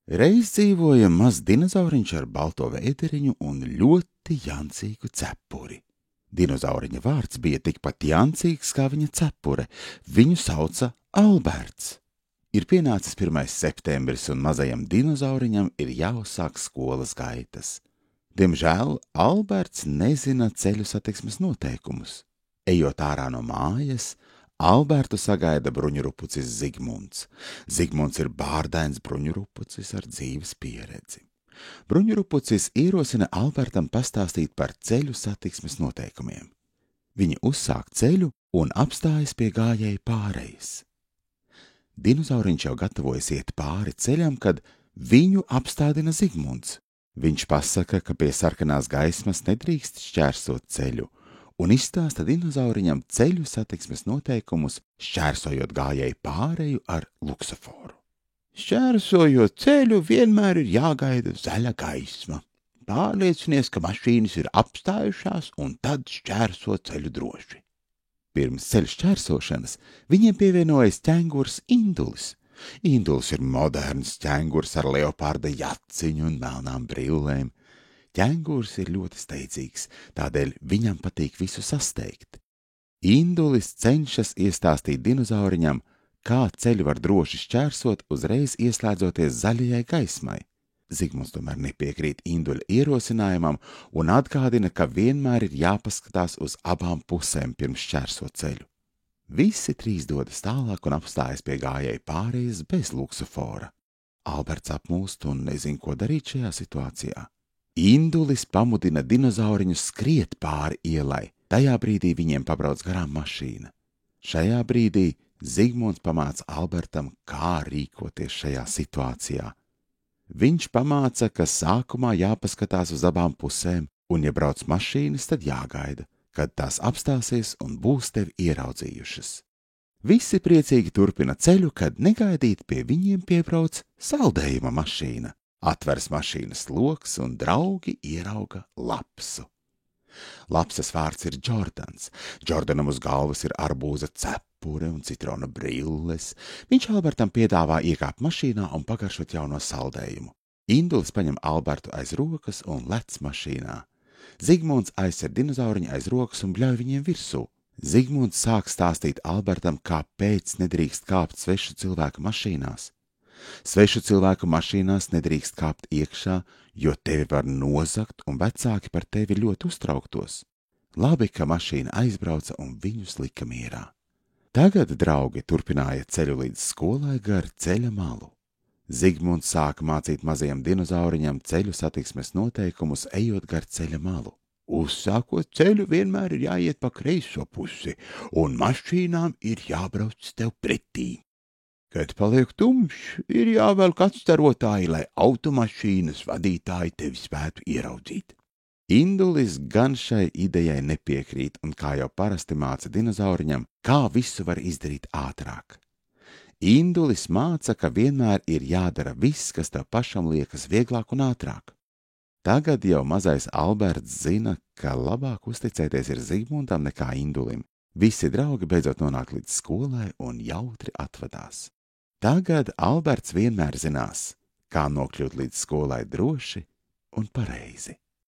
Reiz dzīvoja mazs dinozauriņš ar balto vēderiņu un ļoti jancīgu cepuri. Dinozauriņa vārds bija tikpat jancīgs kā viņa cepure. Viņu sauca Alberts. Ir pienācis 1. septembris un mazajam dinozauriņam ir jāuzsāk skolas gaitas. Diemžēl Alberts nezina ceļu satiksmes noteikumus. Ejot ārā no mājas, Albertu sagaida bruņurupucis Zigmunds. Zigmunds ir bārdains bruņurupucis ar dzīves pieredzi. Bruņurupucis ierosina Albertam pastāstīt par ceļu satiksmes noteikumiem. Viņi uzsāk ceļu un apstājas pie gājēju pārejas. Dinozauriņš jau gatavojas iet pāri ceļam, kad viņu apstādina Zigmunds. Viņš pasaka, ka pie sarkanās gaismas nedrīkst šķērsot ceļu, un izstāsta dinozauriņam ceļu satiksmes noteikumus, šķērsojot gājēju pāreju ar luksuforu. Šķērsojot ceļu, vienmēr ir jāgaida zaļa gaisma. Pārliecinies, ka mašīnas ir apstājušās, un tad šķērso ceļu droši. Pirms ceļu šķērsošanas viņiem pievienojas ķengurs Indulis. Indulis ir moderns ķengurs ar leoparda jaciņu un melnām brillēm. Ķengurs ir ļoti steidzīgs, tādēļ viņam patīk visu sasteigt. Indulis cenšas iestāstīt dinozauriņam, kā ceļu var droši šķērsot, uzreiz ieslēdzoties zaļajai gaismai. Zigmunds tomēr nepiekrīt Induļa ierosinājumam un atgādina, ka vienmēr ir jāpaskatās uz abām pusēm pirms šķērsot ceļu. Visi trīs dodas tālāk un apstājas pie gājēju pārējas bez luksufora. Alberts apmūst un nezin, ko darīt šajā situācijā. Indulis pamudina dinozauriņus skriet pāri ielai. Tajā brīdī viņiem pabrauc garām mašīna. Šajā brīdī Zigmunds pamāca Albertam, kā rīkoties šajā situācijā. Viņš pamāca, ka sākumā jāpaskatās uz abām pusēm, un ja brauc mašīnas, tad jāgaida, kad tās apstāsies un būs tevi ieraudzījušas. Visi priecīgi turpina ceļu, kad negaidīt pie viņiem piebrauc saldējuma mašīna. Atveras mašīnas loks un draugi ierauga Lapsu. Lapsas vārds ir Džordans. Džordanam uz galvas ir arbūza cepure un citrona brilles. Viņš Albertam piedāvā iekāpt mašīnā un pagaršot jauno saldējumu. Indulis paņem Albertu aiz rokas un lec mašīnā. Zigmunds aizcer dinozauriņu aiz rokas un bļauj viņiem virsū. Zigmunds sāk stāstīt Albertam, kāpēc nedrīkst kāpt svešu cilvēku mašīnās. Svešu cilvēku mašīnās nedrīkst kāpt iekšā, jo tevi var nozagt un vecāki par tevi ļoti uztrauktos. Labi, ka mašīna aizbrauca un viņus lika mierā. Tagad draugi turpināja ceļu līdz skolai gar ceļa malu. Zigmunds sāka mācīt mazajam dinozauriņam ceļu satiksmes noteikumus, ejot gar ceļa malu. Uzsākot ceļu, vienmēr ir jāiet pa kreiso pusi, un mašīnām ir jābrauc tev pretī. Kad paliek tumšs, ir jāvelk atstarotāji, lai automašīnas vadītāji tevi spētu ieraudzīt. Indulis gan šai idejai nepiekrīt un kā jau parasti māca dinozauriņam, kā visu var izdarīt ātrāk. Indulis māca, ka vienmēr ir jādara viss, kas tev pašam liekas vieglāk un ātrāk. Tagad jau mazais Alberts zina, ka labāk uzticēties ir Zigmundam nekā Indulim. Visi draugi beidzot nonāk līdz skolai un jautri atvadās. Tagad Alberts vienmēr zinās, kā nokļūt līdz skolai droši un pareizi.